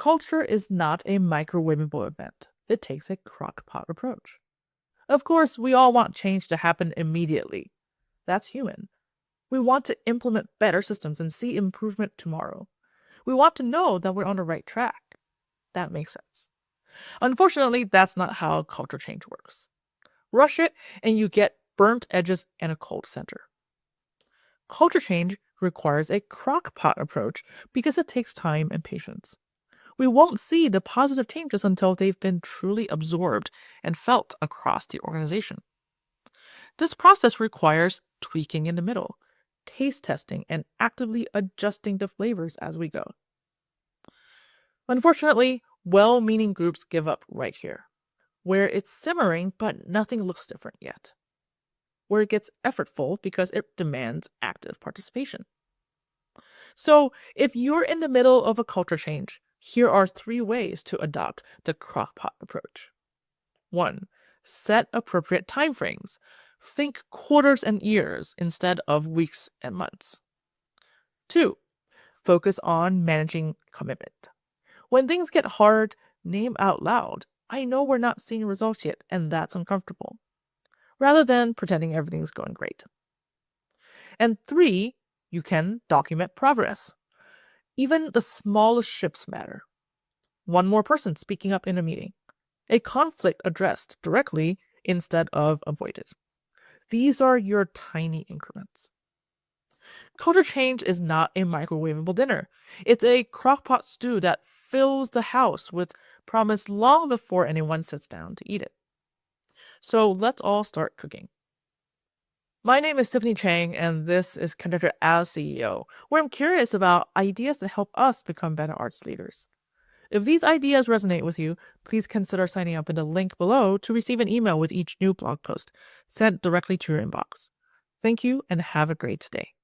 Culture is not a microwavable event. It takes a crock pot approach. Of course, we all want change to happen immediately. That's human. We want to implement better systems and see improvement tomorrow. We want to know that we're on the right track. That makes sense. Unfortunately, that's not how culture change works. Rush it, and you get burnt edges and a cold center. Culture change requires a crock pot approach because it takes time and patience. We won't see the positive changes until they've been truly absorbed and felt across the organization. This process requires tweaking in the middle, taste testing, and actively adjusting the flavors as we go. Unfortunately, well meaning groups give up right here, where it's simmering but nothing looks different yet, where it gets effortful because it demands active participation. So, if you're in the middle of a culture change, here are 3 ways to adopt the crockpot approach. 1. Set appropriate timeframes. Think quarters and years instead of weeks and months. 2. Focus on managing commitment. When things get hard, name out loud, I know we're not seeing results yet, and that's uncomfortable, rather than pretending everything's going great. And 3, you can document progress. Even the smallest shifts matter. One more person speaking up in a meeting. A conflict addressed directly instead of avoided. These are your tiny increments. Culture change is not a microwavable dinner. It's a crockpot stew that fills the house with promise long before anyone sits down to eat it. So let's all start cooking. My name is Tiffany Chang, and this is Conductor as CEO, where I'm curious about ideas that help us become better arts leaders. If these ideas resonate with you, please consider signing up in the link below to receive an email with each new blog post sent directly to your inbox. Thank you and have a great day.